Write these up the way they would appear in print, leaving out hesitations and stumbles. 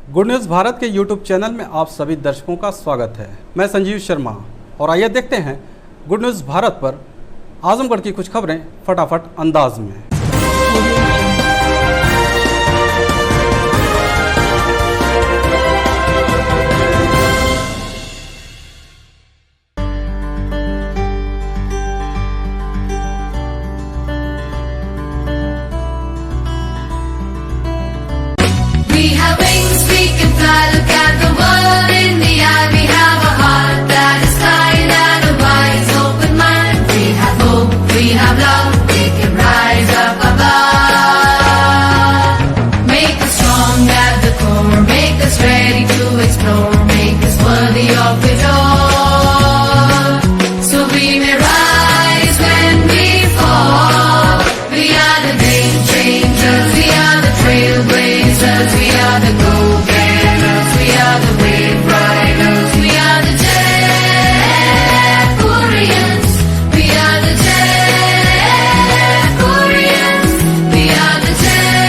Good news Bharat के YouTube channel में आप सभी दर्शकों का स्वागत है। मैं संजीव शर्मा और आइए देखते हैं गुड न्यूज़ भारत पर आजमगढ़ की कुछ खबरें फटाफट अंदाज में। We have wings, we can fly, look at the world in the eye. We have a heart that is kind and a wise, open mind. We have hope, we have love, we can rise up above. Make us strong at the core, make us ready to explore, make us worthy of it all. So we may rise when we fall. We are the game changers, we are the trailblazers, we are the go-getters, we are the wave riders, we are the Jaypurians, we are the Jaypurians, we are the Jay.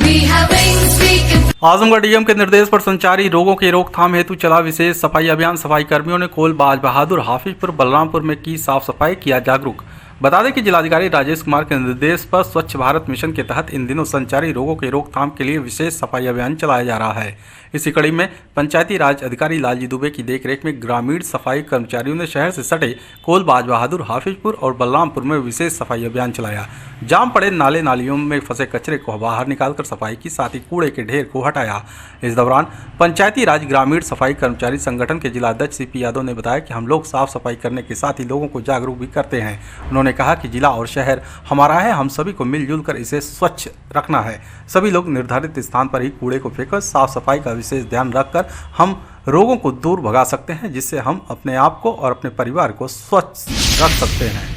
We have wings, we can. Azamgarh DM के निर्देश पर संचारी रोगों के रोकथाम हेतु चला विशेष सफाई अभियान। सफाई कर्मियों ने कोल बाज बहादुर हाफिजपुर बलरामपुर में की साफ सफाई, किया जागरूक। बता दें कि जिलाधिकारी राजेश कुमार के निर्देश पर स्वच्छ भारत मिशन के तहत इन दिनों संचारी रोगों के रोकथाम के लिए विशेष सफाई अभियान चलाया जा रहा है। इसी कड़ी में पंचायती राज अधिकारी लालजी दुबे की देखरेख में ग्रामीण सफाई कर्मचारियों ने शहर से सटे कोल बाज बहादुर हाफिजपुर और बलरामपुर में विशेष सफाई अभियान चलाया। जाम पड़े नाले नालियों में फंसे कचरे को बाहर निकालकर सफाई की, साथ ही कूड़े के ढेर को हटाया। इस दौरान पंचायती राज ग्रामीण सफाई कर्मचारी संगठन के जिलाध्यक्ष सीपी यादव ने बताया कि हम लोग साफ सफाई करने के साथ ही लोगों को जागरूक भी करते हैं। उन्होंने कहा कि जिला और शहर हमारा है, हम सभी को मिलजुल कर इसे स्वच्छ रखना है। सभी लोग निर्धारित स्थान पर ही कूड़े को फेंककर साफ सफाई का विशेष ध्यान रखकर हम रोगों को दूर भगा सकते हैं, जिससे हम अपने आप को और अपने परिवार को स्वच्छ रख सकते हैं।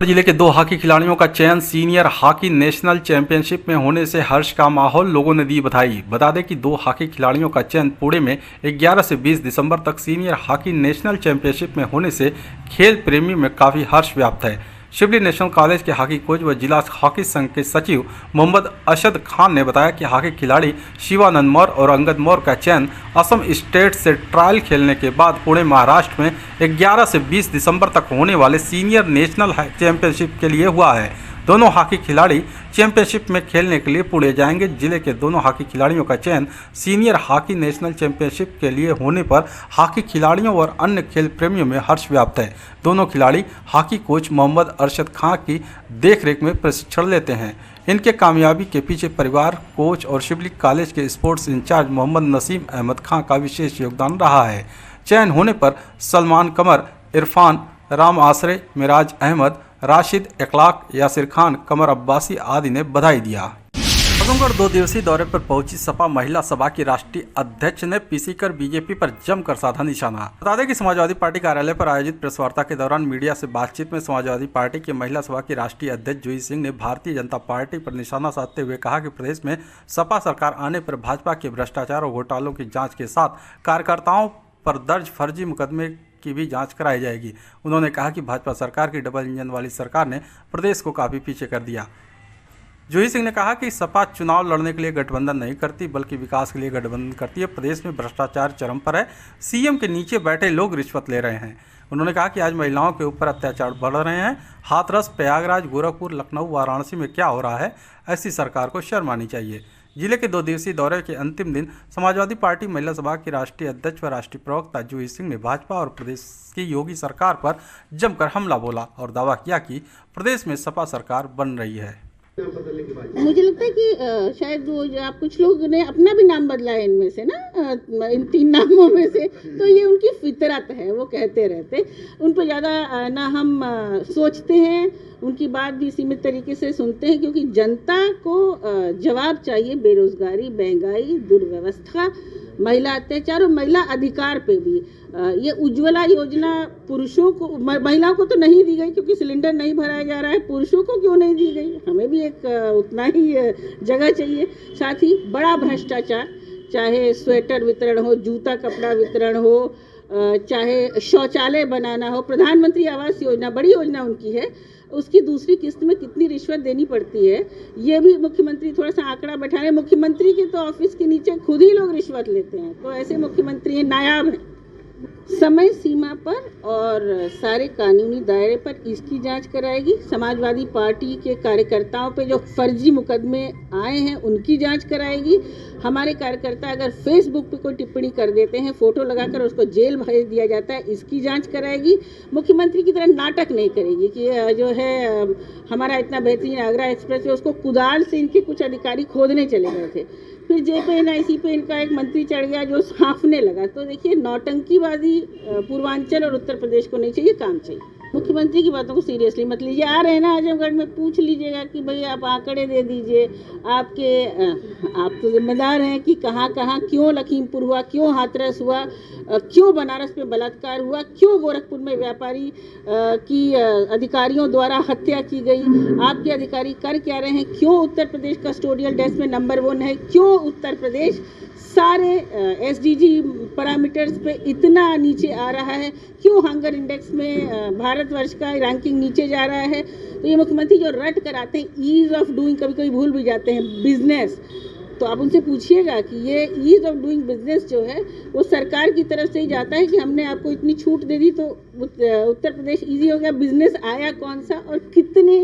जिले के 2 हॉकी खिलाड़ियों का चयन सीनियर हॉकी नेशनल चैंपियनशिप में होने से हर्ष का माहौल, लोगों ने दी बधाई। बता दें कि 2 हॉकी खिलाड़ियों का चयन पुणे में 11 से 20 दिसंबर तक सीनियर हॉकी नेशनल चैंपियनशिप में होने से खेल प्रेमियों में काफ़ी हर्ष व्याप्त है। शिवली नेशनल कॉलेज के हॉकी कोच व जिला हॉकी संघ के सचिव मोहम्मद अशद खान ने बताया कि हॉकी खिलाड़ी शिवानंद मौर्य और अंगद मौर्य का चयन असम स्टेट से ट्रायल खेलने के बाद पुणे महाराष्ट्र में 11 से 20 दिसंबर तक होने वाले सीनियर नेशनल चैंपियनशिप के लिए हुआ है। दोनों हॉकी खिलाड़ी चैंपियनशिप में खेलने के लिए पुणे जाएंगे। जिले के दोनों हॉकी खिलाड़ियों का चयन सीनियर हॉकी नेशनल चैंपियनशिप के लिए होने पर हॉकी खिलाड़ियों और अन्य खेल प्रेमियों में हर्ष व्याप्त है। दोनों खिलाड़ी हॉकी कोच मोहम्मद अरशद खान की देखरेख में प्रशिक्षण लेते हैं। इनके कामयाबी के पीछे परिवार, कोच और शिवली कॉलेज के स्पोर्ट्स इंचार्ज मोहम्मद नसीम अहमद खान का विशेष योगदान रहा है। चयन होने पर सलमान कमर, इरफान, राम आसरे, मिराज अहमद, राशिद इखलाक, यासिर खान, कमर अब्बासी आदि ने बधाई दिया। आजमगढ़ 2 दिवसीय दौरे पर पहुंची सपा महिला सभा की राष्ट्रीय अध्यक्ष ने पीसी कर बीजेपी पर जमकर साधा निशाना। बता दें कि समाजवादी पार्टी कार्यालय पर आयोजित प्रेस वार्ता के दौरान मीडिया से बातचीत में समाजवादी पार्टी की महिला सभा की राष्ट्रीय अध्यक्ष जूही सिंह ने भारतीय जनता पार्टी पर निशाना साधते हुए कहा कि प्रदेश में सपा सरकार आने पर भाजपा के भ्रष्टाचार और घोटालों की जाँच के साथ कार्यकर्ताओं पर दर्ज फर्जी मुकदमे की भी जांच कराई जाएगी। उन्होंने कहा कि भाजपा सरकार की डबल इंजन वाली सरकार ने प्रदेश को काफ़ी पीछे कर दिया। जूही सिंह ने कहा कि सपा चुनाव लड़ने के लिए गठबंधन नहीं करती, बल्कि विकास के लिए गठबंधन करती है। प्रदेश में भ्रष्टाचार चरम पर है, सीएम के नीचे बैठे लोग रिश्वत ले रहे हैं। उन्होंने कहा कि आज महिलाओं के ऊपर अत्याचार बढ़ रहे हैं। हाथरस, प्रयागराज, गोरखपुर, लखनऊ, वाराणसी में क्या हो रहा है, ऐसी सरकार को शर्म आनी चाहिए। जिले के 2 दिवसीय दौरे के अंतिम दिन समाजवादी पार्टी महिला सभा की राष्ट्रीय अध्यक्ष व राष्ट्रीय प्रवक्ता जूही सिंह ने भाजपा और प्रदेश की योगी सरकार पर जमकर हमला बोला और दावा किया कि प्रदेश में सपा सरकार बन रही है। मुझे लगता है कि शायद वो आप कुछ लोग ने अपना भी नाम बदला है इनमें से ना, इन 3 नामों में से, तो ये उनकी फितरत है, वो कहते रहते। उन पर ज़्यादा ना हम सोचते हैं, उनकी बात भी सीमित तरीके से सुनते हैं, क्योंकि जनता को जवाब चाहिए बेरोजगारी, महंगाई, दुर्व्यवस्था, महिला अत्याचार और महिला अधिकार पे भी। ये उज्ज्वला योजना पुरुषों को, महिलाओं को तो नहीं दी गई क्योंकि सिलेंडर नहीं भराया जा रहा है। पुरुषों को क्यों नहीं दी गई? हमें भी एक उतना ही जगह चाहिए। साथ ही बड़ा भ्रष्टाचार, चाहे स्वेटर वितरण हो, जूता कपड़ा वितरण हो, चाहे शौचालय बनाना हो, प्रधानमंत्री आवास योजना बड़ी योजना उनकी है, उसकी दूसरी किस्त में कितनी रिश्वत देनी पड़ती है, ये भी मुख्यमंत्री थोड़ा सा आंकड़ा बैठा रहे हैं। मुख्यमंत्री के तो ऑफिस के नीचे खुद ही लोग रिश्वत लेते हैं, तो ऐसे मुख्यमंत्री हैं, नायाब हैं। समय सीमा पर और सारे कानूनी दायरे पर इसकी जांच कराएगी। समाजवादी पार्टी के कार्यकर्ताओं पे जो फर्जी मुकदमे आए हैं उनकी जांच कराएगी। हमारे कार्यकर्ता अगर फेसबुक पे कोई टिप्पणी कर देते हैं, फोटो लगाकर उसको जेल भेज दिया जाता है, इसकी जांच कराएगी। मुख्यमंत्री की तरह नाटक नहीं करेगी कि जो है हमारा इतना बेहतरीन आगरा एक्सप्रेस है, उसको कुदाल से इनके कुछ अधिकारी खोदने चले गए थे, फिर JPNIC पे इनका एक मंत्री चढ़ गया जो हाँफने लगा। तो देखिए, नौटंकीबाजी पूर्वांचल और उत्तर प्रदेश को नहीं चाहिए, काम चाहिए। मुख्यमंत्री की बातों को सीरियसली मत लीजिए। आ रहे हैं ना आजमगढ़ में, पूछ लीजिएगा कि भाई आप आंकड़े दे दीजिए, आप तो जिम्मेदार हैं कि कहाँ कहाँ क्यों लखीमपुर हुआ, क्यों हाथरस हुआ, क्यों बनारस में बलात्कार हुआ, क्यों गोरखपुर में व्यापारी की अधिकारियों द्वारा हत्या की गई, आपके अधिकारी कर क्या रहे हैं, क्यों उत्तर प्रदेश कस्टोडियल डेस्क में नंबर 1 है, क्यों उत्तर प्रदेश सारे SDG पैरामीटर्स पे इतना नीचे आ रहा है, क्यों हंगर इंडेक्स में भारतवर्ष का रैंकिंग नीचे जा रहा है। तो ये मुख्यमंत्री जो रट कर आते हैं, ईज ऑफ डूइंग, कभी कभी भूल भी जाते हैं, बिजनेस, तो आप उनसे पूछिएगा कि ये ईज ऑफ डूइंग बिजनेस जो है वो सरकार की तरफ से ही जाता है कि हमने आपको इतनी छूट दे दी तो उत्तर प्रदेश ईजी हो गया। बिजनेस आया कौन सा और कितने,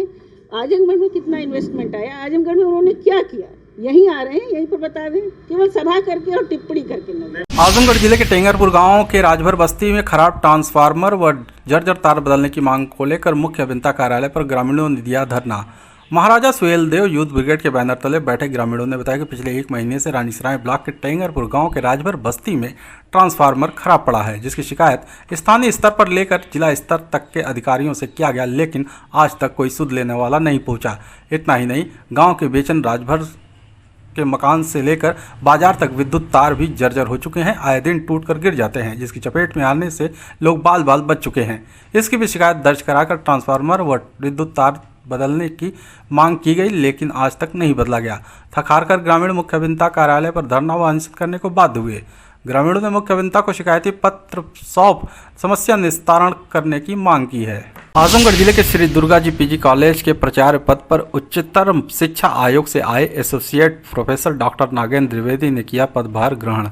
आजमगढ़ में कितना इन्वेस्टमेंट आया, आजमगढ़ में उन्होंने क्या किया, यहीं आ रहे हैं, यहीं पर बता दें, केवल सभा करके और टिप्पणी करके न। आजमगढ़ जिले के टेंगरपुर गांव के राजभर बस्ती में खराब ट्रांसफार्मर व जर्जर तार बदलने की मांग को लेकर मुख्य अभियंता कार्यालय पर ग्रामीणों ने दिया धरना। महाराजा सुहेलदेव यूथ ब्रिगेड के बैनर तले बैठे ग्रामीणों ने बताया कि पिछले 1 महीने से रानीसराय ब्लॉक के टेंगरपुर गांव के राजभर बस्ती में ट्रांसफार्मर खराब पड़ा है, जिसकी शिकायत स्थानीय स्तर पर लेकर जिला स्तर तक के अधिकारियों से किया गया, लेकिन आज तक कोई सुध लेने वाला नहीं पहुंचा। इतना ही नहीं, गाँव के बेचन राजभर के मकान से लेकर बाजार तक विद्युत तार भी जर्जर हो चुके हैं, आए दिन टूटकर गिर जाते हैं, जिसकी चपेट में आने से लोग बाल बाल बच चुके हैं। इसकी भी शिकायत दर्ज कराकर ट्रांसफार्मर व विद्युत तार बदलने की मांग की गई, लेकिन आज तक नहीं बदला गया। थक हार कर ग्रामीण मुख्य अभियंता कार्यालय पर धरना व अनशन करने को बाध्य हुए। ग्रामीणों ने मुख्य अभियंता को शिकायती पत्र सौंप समस्या निस्तारण करने की मांग की है। आजमगढ़ जिले के श्री दुर्गा जी PG कॉलेज के प्राचार्य पद पर उच्चतर शिक्षा आयोग से आए associate professor doctor Nagendra Dwivedi ने किया पदभार ग्रहण।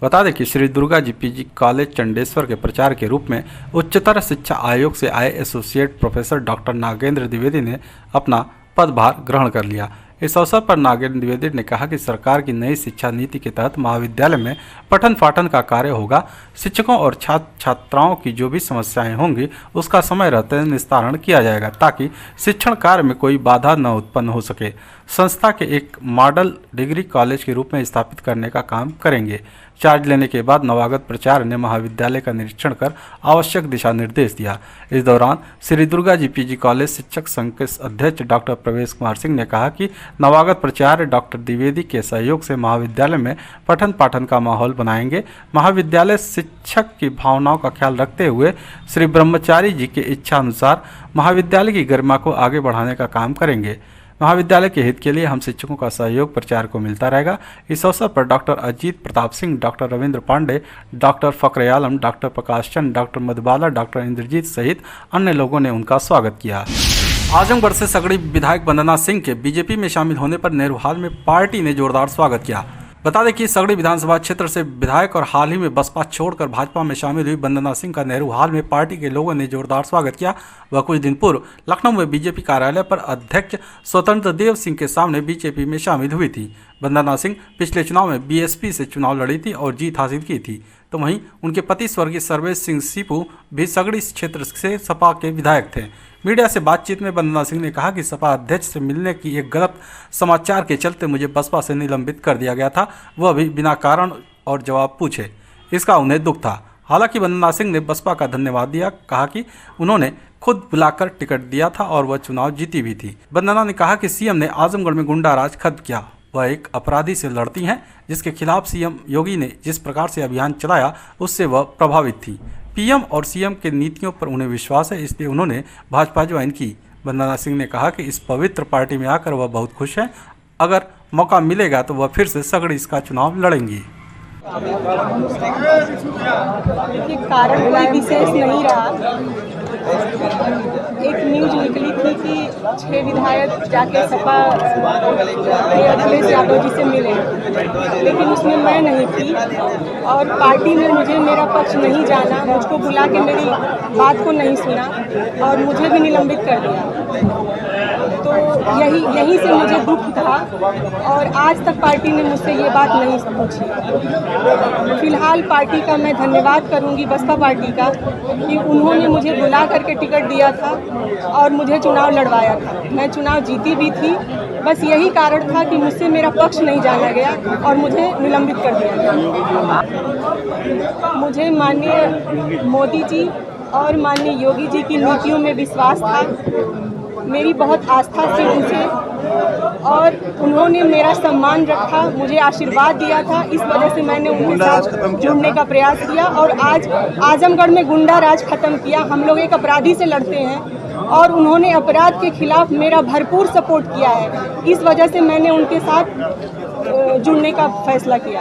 बता दें कि श्री दुर्गा जी PG कॉलेज चंडेश्वर के प्राचार्य के रूप में उच्चतर शिक्षा आयोग से आए associate professor doctor Nagendra Dwivedi ने अपना पदभार ग्रहण कर लिया। इस अवसर पर नागेंद्र द्विवेदी ने कहा कि सरकार की नई शिक्षा नीति के तहत महाविद्यालय में पठन पाठन का कार्य होगा। शिक्षकों और छात्र छात्राओं की जो भी समस्याएं होंगी उसका समय रहते निस्तारण किया जाएगा, ताकि शिक्षण कार्य में कोई बाधा न उत्पन्न हो सके। संस्था के एक मॉडल डिग्री कॉलेज के रूप में स्थापित करने का काम करेंगे। चार्ज लेने के बाद नवागत प्राचार्य ने महाविद्यालय का निरीक्षण कर आवश्यक दिशा निर्देश दिया। इस दौरान श्री दुर्गा जी PG कॉलेज शिक्षक संघ के अध्यक्ष डॉक्टर प्रवेश कुमार सिंह ने कहा कि नवागत प्राचार्य डॉक्टर द्विवेदी के सहयोग से महाविद्यालय में पठन पाठन का माहौल बनाएंगे। महाविद्यालय शिक्षक की भावनाओं का ख्याल रखते हुए श्री ब्रह्मचारी जी की इच्छा अनुसार महाविद्यालय की गरिमा को आगे बढ़ाने का काम करेंगे। महाविद्यालय के हित के लिए हम शिक्षकों का सहयोग प्रचार को मिलता रहेगा। इस अवसर पर doctor Ajit Pratap Singh, doctor Ravindra Pandey, doctor Fakhre Alam, doctor Prakash Chand, doctor Madhubala, doctor Indrajit सहित अन्य लोगों ने उनका स्वागत किया। आजमगढ़ से सगड़ी विधायक वंदना सिंह के बीजेपी में शामिल होने पर नेहरूहाल में पार्टी ने जोरदार स्वागत किया। बता दें कि सगड़ी विधानसभा क्षेत्र से विधायक और हाल ही में बसपा छोड़कर भाजपा में शामिल हुई वंदना सिंह का नेहरूहाल में पार्टी के लोगों ने जोरदार स्वागत किया। वह कुछ दिन पूर्व लखनऊ में बीजेपी कार्यालय पर अध्यक्ष स्वतंत्र देव सिंह के सामने बीजेपी में शामिल हुई थी। वंदना सिंह पिछले चुनाव में BSP से चुनाव लड़ी थी और जीत हासिल की थी। तो वहीं उनके पति स्वर्गीय सर्वेश सिंह सीपू भी सगड़ी क्षेत्र से सपा के विधायक थे। मीडिया से बातचीत में वंदना सिंह ने कहा कि सपा अध्यक्ष से मिलने की एक गलत समाचार के चलते मुझे बसपा से निलंबित कर दिया गया था, वह भी बिना कारण और जवाब पूछे। इसका उन्हें दुख था। हालांकि वंदना सिंह ने बसपा का धन्यवाद दिया, कहा कि उन्होंने खुद बुलाकर टिकट दिया था और वह चुनाव जीती भी थी। वंदना ने कहा कि CM ने आजमगढ़ में गुंडा राज खत्म किया। वह एक अपराधी से लड़ती हैं, जिसके खिलाफ CM योगी ने जिस प्रकार से अभियान चलाया उससे वह प्रभावित थी। PM और CM के नीतियों पर उन्हें विश्वास है, इसलिए उन्होंने भाजपा ज्वाइन की। वंदना सिंह ने कहा कि इस पवित्र पार्टी में आकर वह बहुत खुश है। अगर मौका मिलेगा तो वह फिर से सगड़ी का चुनाव लड़ेंगी। कारण कोई विशेष नहीं रहा, एक न्यूज निकली थी कि 6 विधायक जाके सपा के अखिलेश यादव जी से मिले, लेकिन उसमें मैं नहीं थी और पार्टी ने मुझे मेरा पक्ष नहीं जाना, मुझको बुला के मेरी बात को नहीं सुना और मुझे भी निलंबित कर दिया। तो यहीं से मुझे दुख था और आज तक पार्टी ने मुझसे ये बात नहीं पूछी। फिलहाल पार्टी का मैं धन्यवाद करूंगी, बसपा पार्टी का, कि उन्होंने मुझे बुला करके टिकट दिया था और मुझे चुनाव लड़वाया था। मैं चुनाव जीती भी थी, बस यही कारण था कि मुझसे मेरा पक्ष नहीं जाना गया और मुझे निलंबित कर दिया गया। मुझे माननीय मोदी जी और माननीय योगी जी की नीतियों में विश्वास था, मेरी बहुत आस्था थी उनसे और उन्होंने मेरा सम्मान रखा, मुझे आशीर्वाद दिया था। इस वजह से मैंने उनके साथ जुड़ने का प्रयास किया और आज आजमगढ़ में गुंडा राज खत्म किया। हम लोग एक अपराधी से लड़ते हैं और उन्होंने अपराध के खिलाफ मेरा भरपूर सपोर्ट किया है। इस वजह से मैंने उनके साथ जुड़ने का फैसला किया।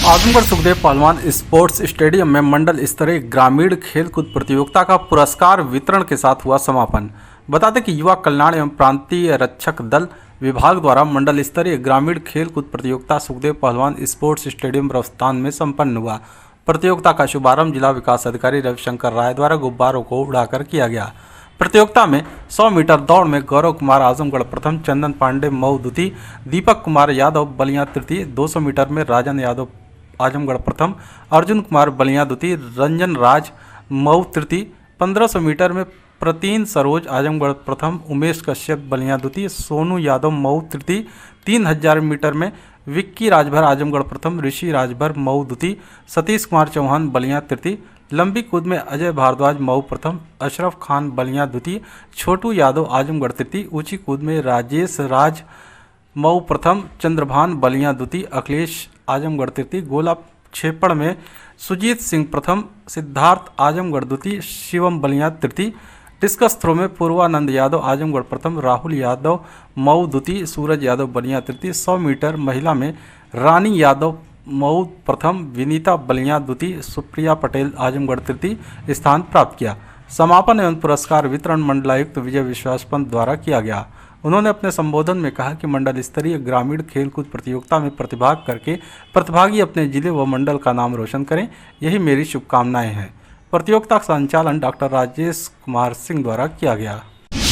आजमगढ़ सुखदेव पहलवान स्पोर्ट्स स्टेडियम में मंडल स्तरीय ग्रामीण खेलकूद प्रतियोगिता का पुरस्कार वितरण के साथ हुआ समापन। बता दें कि युवा कल्याण एवं प्रांतीय रक्षक दल विभाग द्वारा मंडल स्तरीय ग्रामीण खेलकूद प्रतियोगिता सुखदेव पहलवान स्पोर्ट्स स्टेडियम प्रस्थान में संपन्न हुआ। प्रतियोगिता का शुभारंभ जिला विकास अधिकारी रविशंकर राय द्वारा गुब्बारों को उड़ाकर किया गया। प्रतियोगिता में 100 मीटर दौड़ में गौरव कुमार आजमगढ़ प्रथम, चंदन पांडे मऊ द्वितीय, दीपक कुमार यादव बलिया तृतीय, 200 मीटर में राजन यादव आजमगढ़ प्रथम, अर्जुन कुमार बलिया द्वितीय, रंजन राज मऊ तृतीय, 1500 मीटर में प्रतीन सरोज आजमगढ़ प्रथम, उमेश कश्यप बलिया द्वितीय, सोनू यादव मऊ तृतीय, 3000 मीटर में विक्की राजभर आजमगढ़ प्रथम, ऋषि राजभर मऊ द्वितीय, सतीश कुमार चौहान बलिया तृतीय, लंबी कूद में अजय भारद्वाज मऊ प्रथम, अशरफ खान बलिया द्वितीय, छोटू यादव आजमगढ़ तृतीय, ऊंची कूद में राजेश राज मऊ प्रथम, चंद्रभान बलिया द्वितीय, अखिलेश आजमगढ़ तृतीय, गोला छेपड़ में सुजीत सिंह प्रथम, सिद्धार्थ आजमगढ़ द्वितीय, शिवम बलिया तृतीय, डिस्कस थ्रो में पूर्वानंद यादव आजमगढ़ प्रथम, राहुल यादव मऊ द्वितीय, सूरज यादव बलिया तृतीय, 100 मीटर महिला में रानी यादव मऊ प्रथम, विनीता बलिया द्वितीय, सुप्रिया पटेल आजमगढ़ तृतीय स्थान प्राप्त किया। समापन एवं पुरस्कार वितरण मंडलायुक्त विजय विश्वास पंत द्वारा किया गया। उन्होंने अपने संबोधन में कहा कि मंडल स्तरीय ग्रामीण खेलकूद प्रतियोगिता में प्रतिभाग करके प्रतिभागी अपने जिले व मंडल का नाम रोशन करें, यही मेरी शुभकामनाएं हैं। प्रतियोगिता का संचालन डॉक्टर राजेश कुमार सिंह द्वारा किया गया।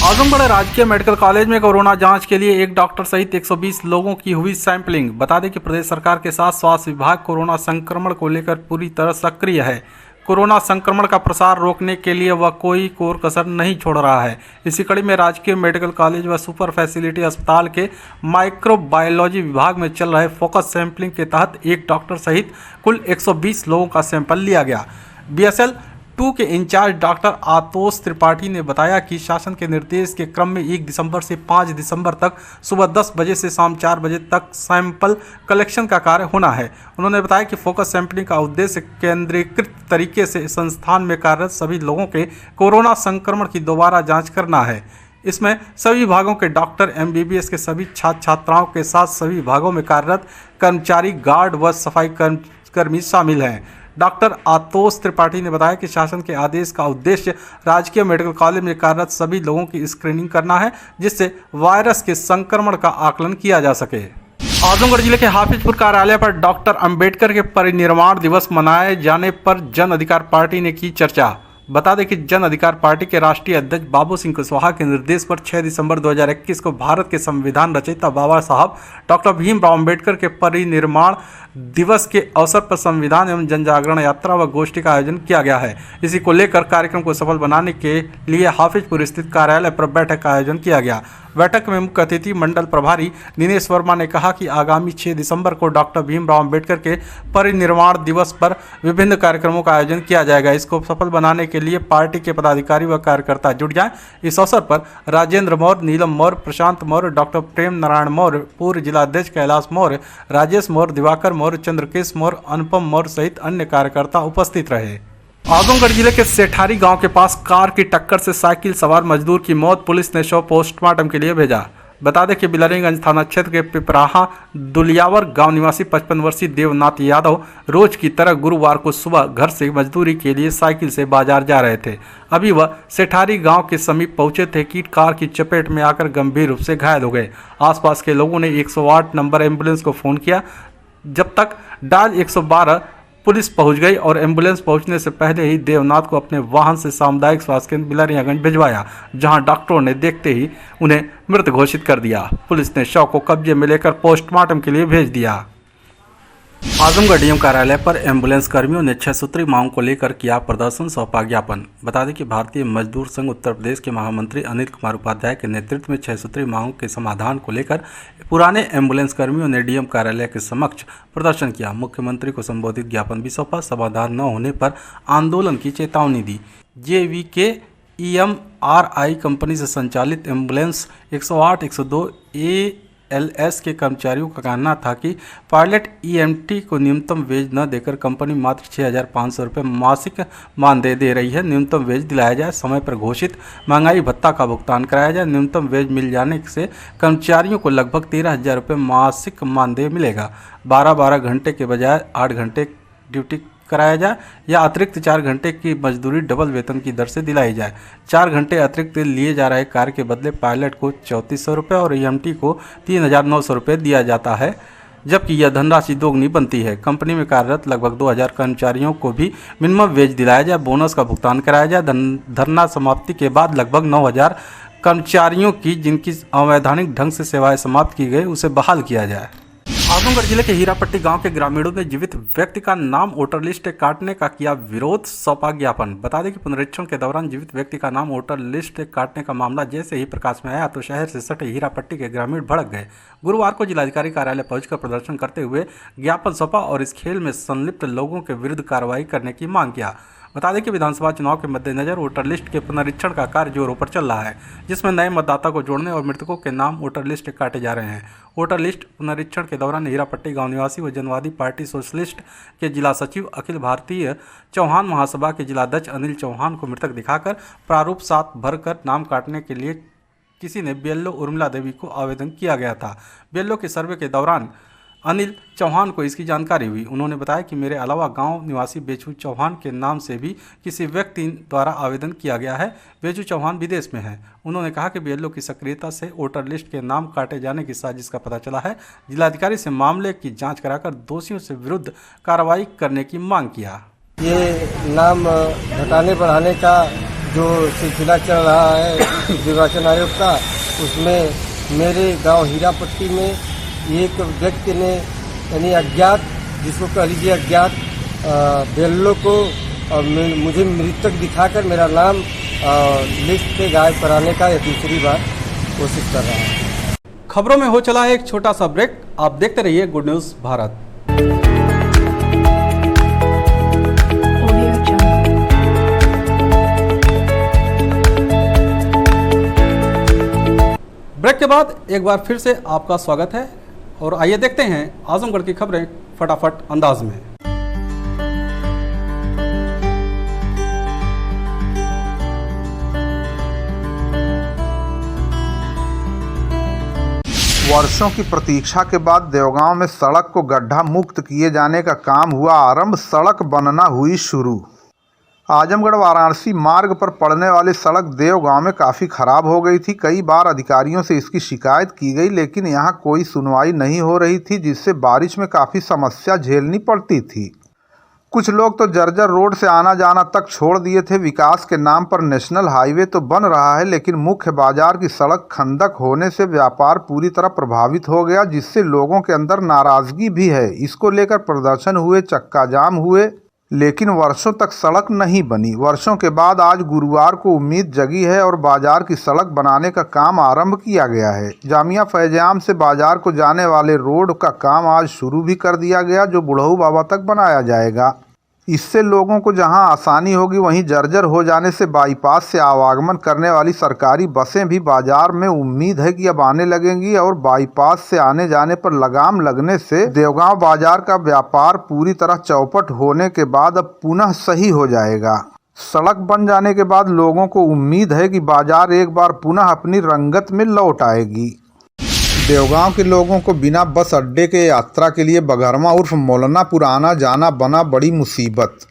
आजमगढ़ राजकीय मेडिकल कॉलेज में कोरोना जांच के लिए एक डॉक्टर सहित 120 लोगों की हुई सैंपलिंग। बता दें कि प्रदेश सरकार के साथ स्वास्थ्य विभाग कोरोना संक्रमण को लेकर पूरी तरह सक्रिय है। कोरोना संक्रमण का प्रसार रोकने के लिए वह कोई कोर कसर नहीं छोड़ रहा है। इसी कड़ी में राजकीय मेडिकल कॉलेज व सुपर फैसिलिटी अस्पताल के माइक्रोबायोलॉजी विभाग में चल रहे फोकस सैंपलिंग के तहत एक डॉक्टर सहित कुल 120 लोगों का सैंपल लिया गया। BSL 2 के इंचार्ज डॉक्टर आतोष त्रिपाठी ने बताया कि शासन के निर्देश के क्रम में 1 दिसंबर से 5 दिसंबर तक सुबह 10 बजे से शाम 4 बजे तक सैंपल कलेक्शन का कार्य होना है। उन्होंने बताया कि फोकस सैंपलिंग का उद्देश्य केंद्रीकृत तरीके से संस्थान में कार्यरत सभी लोगों के कोरोना संक्रमण की दोबारा जाँच करना है। इसमें सभी विभागों के डॉक्टर, MBBS के सभी छात्र छात्राओं के साथ सभी विभागों में कार्यरत कर्मचारी, गार्ड व सफाई कर्मी शामिल हैं। डॉक्टर आतोष त्रिपाठी ने बताया कि शासन के आदेश का उद्देश्य राजकीय मेडिकल कॉलेज में कार्यरत सभी लोगों की स्क्रीनिंग करना है, जिससे वायरस के संक्रमण का आकलन किया जा सके। आजमगढ़ जिले के हाफिजपुर कार्यालय पर डॉक्टर अंबेडकर के परिनिर्वाण दिवस मनाए जाने पर जन अधिकार पार्टी ने की चर्चा। बता दें कि जन अधिकार पार्टी के राष्ट्रीय अध्यक्ष बाबू सिंह कुशवाहा के निर्देश पर 6 दिसंबर 2021 को भारत के संविधान रचयिता बाबा साहब डॉक्टर भीमराव अंबेडकर के परिनिर्वाण दिवस के अवसर पर संविधान एवं जन जागरण यात्रा व गोष्ठी का आयोजन किया गया है। इसी को लेकर कार्यक्रम को सफल बनाने के लिए हाफिजपुर स्थित कार्यालय पर बैठक का आयोजन किया गया। बैठक में मुख्य अतिथि मंडल प्रभारी दिनेश वर्मा ने कहा कि आगामी 6 दिसंबर को डॉक्टर भीमराव अंबेडकर के परिनिर्वाण दिवस पर विभिन्न कार्यक्रमों का आयोजन किया जाएगा। इसको सफल बनाने के लिए पार्टी के पदाधिकारी व कार्यकर्ता जुट जाएं। इस अवसर पर राजेंद्र मौर्य, नीलम मौर्य, प्रशांत मौर्य, डॉक्टर प्रेम नारायण मौर्य, पूर्व जिलाध्यक्ष कैलाश मौर्य, राजेश मौर्य, दिवाकर मौर्य, चंद्रकेश मौर्य, अनुपम मौर्य सहित अन्य कार्यकर्ता उपस्थित रहे। आजमगढ़ जिले के सेठारी गांव के पास कार की टक्कर से साइकिल सवार मजदूर की मौत, पुलिस ने शव पोस्टमार्टम के लिए भेजा। बता दें कि बिलरीगंज थाना क्षेत्र के पिपराहा दुलियावर गांव निवासी 55 वर्षीय देवनाथ यादव रोज की तरह गुरुवार को सुबह घर से मजदूरी के लिए साइकिल से बाजार जा रहे थे। अभी वह सेठारी गांव के समीप पहुंचे थे कि कार की चपेट में आकर गंभीर रूप से घायल हो गए। आसपास के लोगों ने 108 नंबर एम्बुलेंस को फोन किया। जब तक डायल 112 पुलिस पहुंच गई और एम्बुलेंस पहुंचने से पहले ही देवनाथ को अपने वाहन से सामुदायिक स्वास्थ्य केंद्र बिलरियागंज भिजवाया, जहां डॉक्टरों ने देखते ही उन्हें मृत घोषित कर दिया। पुलिस ने शव को कब्जे में लेकर पोस्टमार्टम के लिए भेज दिया। आजमगढ़ डीएम कार्यालय पर एम्बुलेंस कर्मियों ने 6 सूत्री मांग को लेकर किया प्रदर्शन, सौंपा ज्ञापन। बता दें कि भारतीय मजदूर संघ उत्तर प्रदेश के महामंत्री अनिल कुमार उपाध्याय के नेतृत्व में 6 सूत्री मांगों के समाधान को लेकर पुराने एम्बुलेंस कर्मियों ने डीएम कार्यालय के समक्ष प्रदर्शन किया। मुख्यमंत्री को संबोधित ज्ञापन भी सौंपा। समाधान न होने पर आंदोलन की चेतावनी दी। JVK EMRI कंपनी से संचालित एम्बुलेंस 108, 102 ALS के कर्मचारियों का कहना था कि पायलट EMT को न्यूनतम वेज न देकर कंपनी मात्र 6,500 रुपये मासिक मानदेय दे रही है। न्यूनतम वेज दिलाया जाए, समय पर घोषित महंगाई भत्ता का भुगतान कराया जाए। न्यूनतम वेज मिल जाने से कर्मचारियों को लगभग 13,000 रुपये मासिक मानदेय मिलेगा। 12-12 घंटे के बजाय 8 घंटे ड्यूटी कराया जाए या अतिरिक्त 4 घंटे की मजदूरी डबल वेतन की दर से दिलाई जाए। 4 घंटे अतिरिक्त लिए जा रहे कार्य के बदले पायलट को 3,400 रुपये और EMT को 3,900 रुपये दिया जाता है, जबकि यह धनराशि दोगुनी बनती है। कंपनी में कार्यरत लगभग 2,000 कर्मचारियों को भी मिनिमम वेज दिलाया जाए, बोनस का भुगतान कराया जाए। धरना समाप्ति के बाद लगभग 9,000 कर्मचारियों की जिनकी अवैधानिक ढंग से सेवाएं समाप्त की गई उसे बहाल किया जाए। आजमगढ़ जिले के हीरापट्टी गांव के ग्रामीणों ने जीवित व्यक्ति का नाम वोटर लिस्ट काटने का किया विरोध, सौंपा ज्ञापन। बता दें कि पुनरीक्षण के दौरान जीवित व्यक्ति का नाम वोटर लिस्ट काटने का मामला जैसे ही प्रकाश में आया तो शहर से सटे हीरापट्टी के ग्रामीण भड़क गए। गुरुवार को जिलाधिकारी कार्यालय पहुंचकर प्रदर्शन करते हुए ज्ञापन सौंपा और इस खेल में संलिप्त लोगों के विरुद्ध कार्रवाई करने की मांग किया। बता दें कि विधानसभा चुनाव के मद्देनजर वोटर लिस्ट के पुनरीक्षण का कार्य जोरों पर चल रहा है, जिसमें नए मतदाता को जोड़ने और मृतकों के नाम वोटर लिस्ट काटे जा रहे हैं। वोटर लिस्ट पुनरीक्षण के दौरान हीरापट्टी गांव निवासी व जनवादी पार्टी सोशलिस्ट के जिला सचिव, अखिल भारतीय चौहान महासभा के जिलाध्यक्ष अनिल चौहान को मृतक दिखाकर प्रारूप 7 भरकर नाम काटने के लिए किसी ने BLO उर्मिला देवी को आवेदन किया गया था। BLO के सर्वे के दौरान अनिल चौहान को इसकी जानकारी हुई। उन्होंने बताया कि मेरे अलावा गांव निवासी बेचू चौहान के नाम से भी किसी व्यक्ति द्वारा आवेदन किया गया है। बेचू चौहान विदेश में है। उन्होंने कहा कि BLO की सक्रियता से वोटर लिस्ट के नाम काटे जाने की साजिश का पता चला है। जिलाधिकारी से मामले की जांच कराकर दोषियों से विरुद्ध कार्रवाई करने की मांग किया। ये नाम घटाने बढ़ाने का जो सिलसिला चल रहा है निर्वाचन आयोग का, उसमें मेरे गाँव हीरापट्टी में एक व्यक्ति ने यानी अज्ञात, जिसको कह लीजिए अज्ञात, BLO को मुझे मृतक दिखाकर मेरा नाम लिस्ट से गायब कराने का यह दूसरी बार कोशिश कर रहा है। खबरों में हो चला है एक छोटा सा ब्रेक। आप देखते रहिए गुड न्यूज भारत। ब्रेक के बाद एक बार फिर से आपका स्वागत है और आइए देखते हैं आजमगढ़ की खबरें फटाफट अंदाज में। वर्षों की प्रतीक्षा के बाद देवगांव में सड़क को गड्ढा मुक्त किए जाने का काम हुआ आरंभ। सड़क बनना हुई शुरू। आजमगढ़ वाराणसी मार्ग पर पड़ने वाली सड़क देवगांव में काफ़ी खराब हो गई थी। कई बार अधिकारियों से इसकी शिकायत की गई, लेकिन यहां कोई सुनवाई नहीं हो रही थी, जिससे बारिश में काफ़ी समस्या झेलनी पड़ती थी। कुछ लोग तो जर्जर रोड से आना जाना तक छोड़ दिए थे। विकास के नाम पर नेशनल हाईवे तो बन रहा है, लेकिन मुख्य बाजार की सड़क खंदक होने से व्यापार पूरी तरह प्रभावित हो गया, जिससे लोगों के अंदर नाराज़गी भी है। इसको लेकर प्रदर्शन हुए, चक्का जाम हुए, लेकिन वर्षों तक सड़क नहीं बनी। वर्षों के बाद आज गुरुवार को उम्मीद जगी है और बाजार की सड़क बनाने का काम आरंभ किया गया है। जामिया फैजाम से बाजार को जाने वाले रोड का काम आज शुरू भी कर दिया गया, जो बुढ़ऊ बाबा तक बनाया जाएगा। इससे लोगों को जहां आसानी होगी, वहीं जर्जर हो जाने से बाईपास से आवागमन करने वाली सरकारी बसें भी बाजार में उम्मीद है कि अब आने लगेंगी और बाईपास से आने जाने पर लगाम लगने से देवगांव बाजार का व्यापार पूरी तरह चौपट होने के बाद अब पुनः सही हो जाएगा। सड़क बन जाने के बाद लोगों को उम्मीद है कि बाजार एक बार पुनः अपनी रंगत में लौट आएगी। देवगांव के लोगों को बिना बस अड्डे के यात्रा के लिए बघरमा उर्फ मौलानापुर आना जाना बना बड़ी मुसीबत।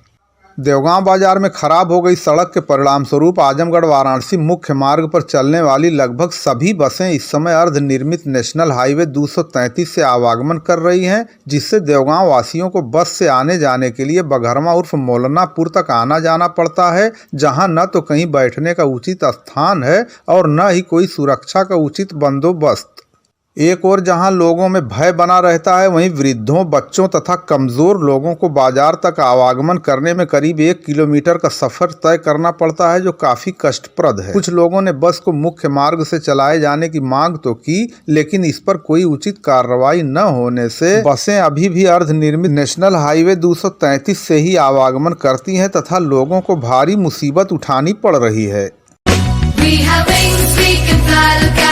देवगांव बाजार में खराब हो गई सड़क के परिणाम स्वरूप आजमगढ़ वाराणसी मुख्य मार्ग पर चलने वाली लगभग सभी बसें इस समय अर्ध निर्मित नेशनल हाईवे 233 से आवागमन कर रही हैं, जिससे देवगांव वासियों को बस से आने जाने के लिए बघरमा उर्फ मौलानापुर तक आना जाना पड़ता है, जहां न तो कहीं बैठने का उचित स्थान है और न ही कोई सुरक्षा का उचित बंदोबस्त। एक ओर जहां लोगों में भय बना रहता है, वहीं वृद्धों, बच्चों तथा कमजोर लोगों को बाजार तक आवागमन करने में करीब 1 किलोमीटर का सफर तय करना पड़ता है, जो काफी कष्टप्रद है। कुछ लोगों ने बस को मुख्य मार्ग से चलाए जाने की मांग तो की, लेकिन इस पर कोई उचित कार्रवाई न होने से बसें अभी भी अर्ध निर्मित नेशनल हाईवे 233 से ही आवागमन करती हैं तथा लोगों को भारी मुसीबत उठानी पड़ रही है। We have wings, we can fly, look